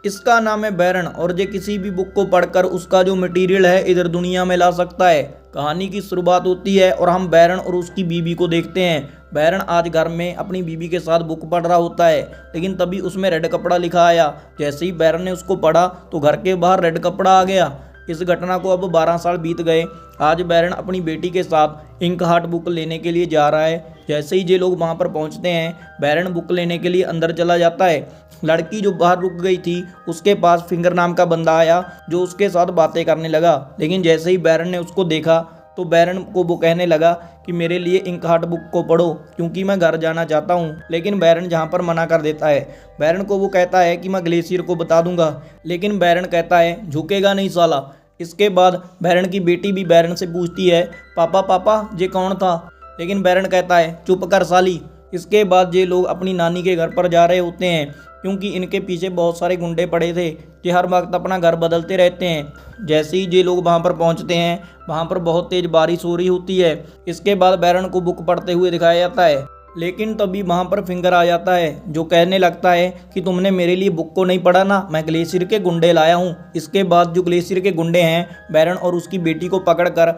इसका नाम है बैरन और ये किसी भी बुक को पढ़कर उसका जो मटेरियल है इधर दुनिया में ला सकता है। कहानी की शुरुआत होती है और हम बैरन और उसकी बीवी को देखते हैं। बैरन आज घर में अपनी बीवी के साथ बुक पढ़ रहा होता है, लेकिन तभी उसमें रेड कपड़ा लिखा आया। जैसे ही बैरन ने उसको पढ़ा तो घर के बाहर रेड कपड़ा आ गया। इस घटना को अब 12 साल बीत गए। आज बैरन अपनी बेटी के साथ इंक हार्ट बुक लेने के लिए जा रहा है। जैसे ही ये लोग वहां पर पहुंचते हैं, बैरन बुक लेने के लिए अंदर चला जाता है। लड़की जो बाहर रुक गई थी उसके पास फिंगर नाम का बंदा आया जो उसके साथ बातें करने लगा। लेकिन जैसे ही बैरन ने उसको देखा तो बैरन को वो कहने लगा कि मेरे लिए इंक हार्ट बुक को पढ़ो क्योंकि मैं घर जाना चाहता हूँ। लेकिन बैरन जहाँ पर मना कर देता है। बैरन को वो कहता है कि मैं ग्लेशियर को बता दूंगा, लेकिन बैरन कहता है झुकेगा नहीं साला। इसके बाद बैरन की बेटी भी बैरन से पूछती है पापा पापा ये कौन था, लेकिन बैरन कहता है चुप कर साली। इसके बाद ये लोग अपनी नानी के घर पर जा रहे होते हैं क्योंकि इनके पीछे बहुत सारे गुंडे पड़े थे जो हर वक्त अपना घर बदलते रहते हैं। जैसे ही ये लोग वहाँ पर पहुँचते हैं, वहाँ पर बहुत तेज़ बारिश हो रही होती है। इसके बाद बैरन को बुक पढ़ते हुए दिखाया जाता है, लेकिन तभी वहाँ पर फिंगर आ जाता है जो कहने लगता है कि तुमने मेरे लिए बुक को नहीं पढ़ा ना, मैं ग्लेशियर के गुंडे लाया हूँ। इसके बाद जो ग्लेशियर के गुंडे हैं बैरन और उसकी बेटी को पकड़कर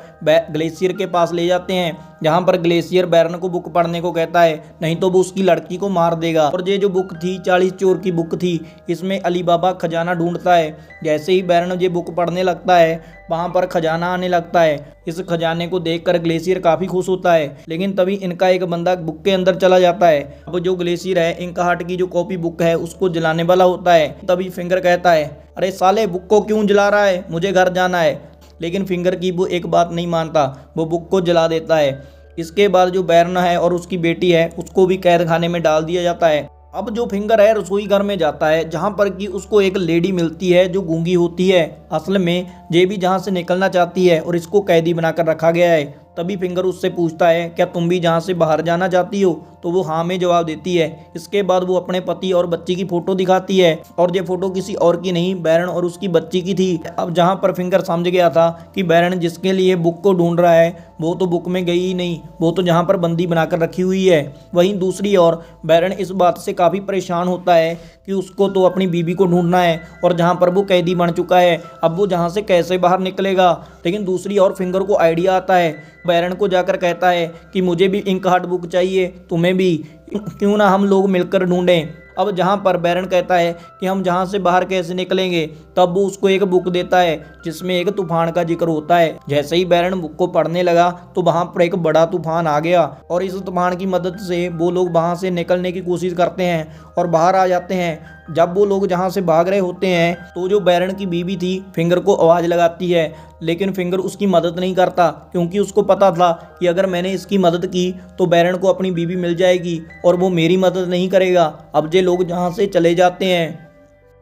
ग्लेशियर के पास ले जाते हैं, जहाँ पर ग्लेशियर बैरन को बुक पढ़ने को कहता है, नहीं तो वो उसकी लड़की को मार देगा। और ये जो बुक थी 40 चोर की बुक थी। इसमें अली बाबा खजाना ढूंढता है। जैसे ही बैरन ये बुक पढ़ने लगता है वहाँ पर खजाना आने लगता है। इस खजाने को देखकर ग्लेशियर काफ़ी खुश होता है, लेकिन तभी इनका एक बंदा बुक के अंदर चला जाता है। अब जो ग्लेशियर है इंक हार्ट की जो कॉपी बुक है उसको जलाने वाला होता है। तभी फिंगर कहता है अरे साले बुक को क्यों जला रहा है, मुझे घर जाना है। लेकिन फिंगर की वो एक बात नहीं मानता, वो बुक को जला देता है। इसके बाद जो बैरन है और उसकी बेटी है उसको भी कैद खाने में डाल दिया जाता है। अब जो फिंगर है रसोई घर में जाता है जहाँ पर कि उसको एक लेडी मिलती है जो गूंगी होती है। असल में ये भी जहाँ से निकलना चाहती है और इसको कैदी बनाकर रखा गया है। तभी फिंगर उससे पूछता है क्या तुम भी जहाँ से बाहर जाना चाहती हो, तो वो हाँ में जवाब देती है। इसके बाद वो अपने पति और बच्ची की फ़ोटो दिखाती है और ये फ़ोटो किसी और की नहीं बैरन और उसकी बच्ची की थी। अब जहाँ पर फिंगर समझ गया था कि बैरन जिसके लिए बुक को ढूंढ रहा है वो तो बुक में गई ही नहीं, वो तो जहाँ पर बंदी बनाकर रखी हुई है। वहीं दूसरी ओर बैरन इस बात से काफ़ी परेशान होता है कि उसको तो अपनी बीवी को ढूंढना है और जहाँ पर वो कैदी बन चुका है अब वो जहाँ से कैसे बाहर निकलेगा। लेकिन दूसरी ओर फिंगर को आइडिया आता है। बैरन को जाकर कहता है कि मुझे भी इंक हार्ट बुक चाहिए, तुम्हें भी, क्यों ना हम लोग मिलकर ढूंढें। अब जहाँ पर बैरन कहता है कि हम जहाँ से बाहर कैसे निकलेंगे, तब वो उसको एक बुक देता है जिसमें एक तूफान का जिक्र होता है। जैसे ही बैरन बुक को पढ़ने लगा तो वहाँ पर एक बड़ा तूफान आ गया और इस तूफान की मदद से वो लोग वहाँ से निकलने की कोशिश करते हैं और बाहर आ जाते हैं। जब वो लोग जहाँ से भाग रहे होते हैं तो जो बैरन की बीवी थी फिंगर को आवाज़ लगाती है, लेकिन फिंगर उसकी मदद नहीं करता क्योंकि उसको पता था कि अगर मैंने इसकी मदद की तो बैरन को अपनी बीवी मिल जाएगी और वो मेरी मदद नहीं करेगा। अब ये लोग जहाँ से चले जाते हैं।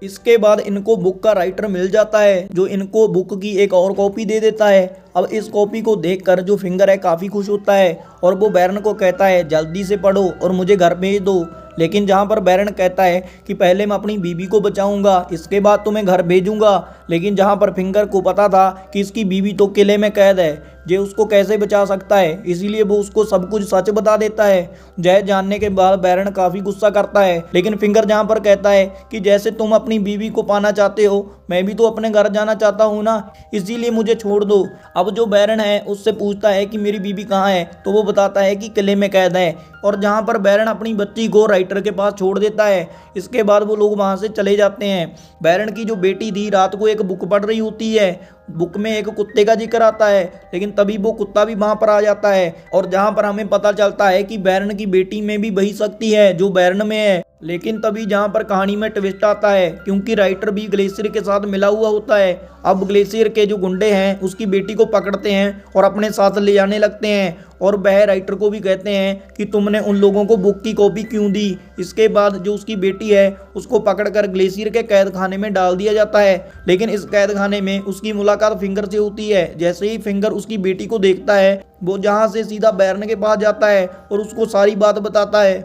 इसके बाद इनको बुक का राइटर मिल जाता है जो इनको बुक की एक और कॉपी दे देता है। अब इस कॉपी को देखकर जो फिंगर है काफ़ी खुश होता है और वो बैरन को कहता है जल्दी से पढ़ो और मुझे घर भेज दो। लेकिन जहाँ पर बैरन कहता है कि पहले मैं अपनी बीवी को बचाऊंगा, इसके बाद तुम्हें घर भेजूंगा। लेकिन जहाँ पर फिंगर को पता था कि इसकी बीवी तो किले में कैद है, ये उसको कैसे बचा सकता है, इसीलिए वो उसको सब कुछ सच बता देता है। जय जानने के बाद बैरन काफ़ी गुस्सा करता है, लेकिन फिंगर जहाँ पर कहता है कि जैसे तुम अपनी बीवी को पाना चाहते हो मैं भी तो अपने घर जाना चाहता हूँ ना, इसीलिए मुझे छोड़ दो। अब जो बैरन है उससे पूछता है कि मेरी बीवी कहाँ है, तो वो बताता है कि किले में कैद है। और जहाँ पर बैरन अपनी बच्ची को राइटर के पास छोड़ देता है। इसके बाद वो लोग वहाँ से चले जाते हैं। बैरन की जो बेटी थी रात को एक बुक पढ़ रही होती है। बुक में एक कुत्ते का जिक्र आता है, लेकिन तभी वो कुत्ता भी वहाँ पर आ जाता है और जहाँ पर हमें पता चलता है कि बैरन की बेटी में भी वही शक्ति है जो बैरन में है। लेकिन तभी जहाँ पर कहानी में ट्विस्ट आता है क्योंकि राइटर भी ग्लेशियर के साथ मिला हुआ होता है। अब ग्लेशियर के जो गुंडे हैं उसकी बेटी को पकड़ते हैं और अपने साथ ले जाने लगते हैं और वह राइटर को भी कहते हैं कि तुमने उन लोगों को बुक की कॉपी क्यों दी। इसके बाद जो उसकी बेटी है उसको पकड़कर ग्लेशियर के कैद खाने में डाल दिया जाता है। लेकिन इस कैद खाने में उसकी मुलाकात फिंगर से होती है। जैसे ही फिंगर उसकी बेटी को देखता है वो जहाँ से सीधा बैरन के पास जाता है और उसको सारी बात बताता है।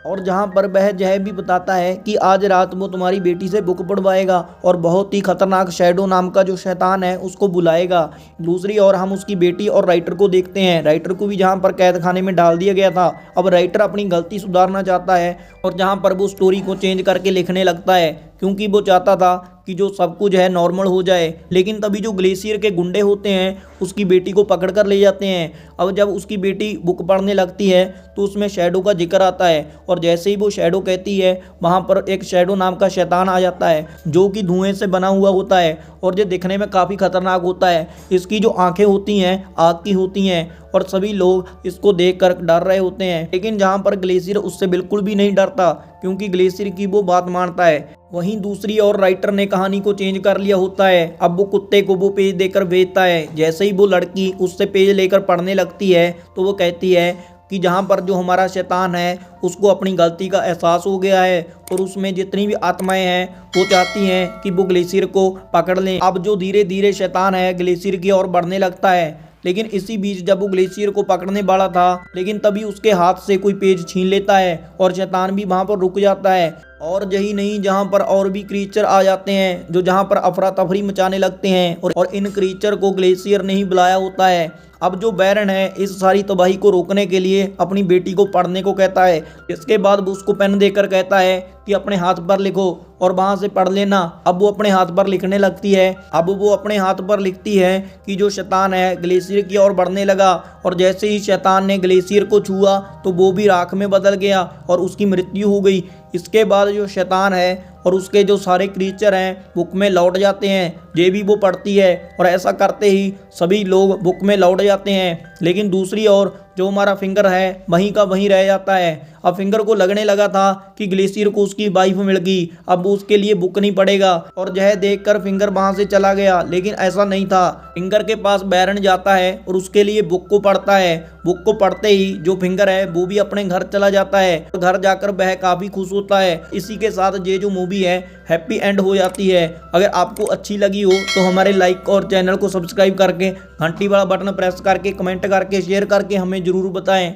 और जहाँ पर वह यह भी बताता है कि आज रात वो तुम्हारी बेटी से बुक पढ़वाएगा और बहुत ही खतरनाक शैडो नाम का जो शैतान है उसको बुलाएगा। दूसरी ओर हम उसकी बेटी और राइटर को देखते हैं। राइटर को भी जहाँ पर कैद खाने में डाल दिया गया था, अब राइटर अपनी गलती सुधारना चाहता है और जहाँ पर वो स्टोरी को चेंज करके लिखने लगता है, क्योंकि वो चाहता था कि जो सब कुछ है नॉर्मल हो जाए। लेकिन तभी जो ग्लेशियर के गुंडे होते हैं उसकी बेटी को पकड़ कर ले जाते हैं। अब जब उसकी बेटी बुक पढ़ने लगती है तो उसमें शैडो का जिक्र आता है और जैसे ही वो शैडो कहती है वहाँ पर एक शैडो नाम का शैतान आ जाता है जो कि धुएं से बना हुआ होता है और ये दिखने में काफ़ी खतरनाक होता है। इसकी जो आंखें होती हैं आग की होती हैं और सभी लोग इसको देखकर डर रहे होते हैं। लेकिन जहाँ पर ग्लेशियर उससे बिल्कुल भी नहीं डरता क्योंकि ग्लेशियर की वो बात मानता है। वहीं दूसरी ओर राइटर ने कहानी को चेंज कर लिया होता है। अब वो कुत्ते को वो पेज देकर भेजता है। जैसे ही वो लड़की उससे पेज लेकर पढ़ने लगती है तो वो कहती है कि जहाँ पर जो हमारा शैतान है उसको अपनी गलती का एहसास हो गया है और उसमें जितनी भी आत्माएं हैं वो चाहती हैं कि वो ग्लेशियर को पकड़ लें। अब जो धीरे धीरे शैतान है ग्लेशियर की ओर बढ़ने लगता है। लेकिन इसी बीच जब वो ग्लेशियर को पकड़ने वाला था लेकिन तभी उसके हाथ से कोई पेज छीन लेता है और शैतान भी वहां पर रुक जाता है। और यही नहीं, जहां पर और भी क्रीचर आ जाते हैं जो जहां पर अफरा तफरी मचाने लगते हैं और इन क्रीचर को ग्लेशियर ने ही बुलाया होता है। अब जो बैरन है इस सारी तबाही को रोकने के लिए अपनी बेटी को पढ़ने को कहता है। इसके बाद वो उसको पेन देकर कहता है कि अपने हाथ पर लिखो और वहां से पढ़ लेना। अब वो अपने हाथ पर लिखने लगती है। अब वो अपने हाथ पर लिखती है कि जो शैतान है ग्लेशियर की ओर बढ़ने लगा और जैसे ही शैतान ने ग्लेशियर को छुआ तो वो भी राख में बदल गया और उसकी मृत्यु हो गई। इसके बाद जो शैतान है और उसके जो सारे क्रीचर हैं बुक में लौट जाते हैं। ये भी वो पढ़ती है और ऐसा करते ही सभी लोग बुक में लौट जाते हैं। लेकिन दूसरी ओर जो हमारा फिंगर है वहीं का वहीं रह जाता है। अब फिंगर को लगने लगा था कि ग्लेशियर को उसकी वाइफ मिल गई, अब वो उसके लिए बुक नहीं पड़ेगा और यह देखकर फिंगर वहां से चला गया। लेकिन ऐसा नहीं था। फिंगर के पास बैरन जाता है और उसके लिए बुक को पढ़ता है। बुक को पढ़ते ही जो फिंगर है वो भी अपने घर चला जाता है और घर जाकर वह काफी खुश होता है। इसी के साथ ये जो मूवी है हैप्पी एंड हो जाती है। अगर आपको अच्छी लगी हो तो हमारे लाइक और चैनल को सब्सक्राइब करके घंटी वाला बटन प्रेस करके कमेंट करके शेयर करके हमें जरूर बताएं।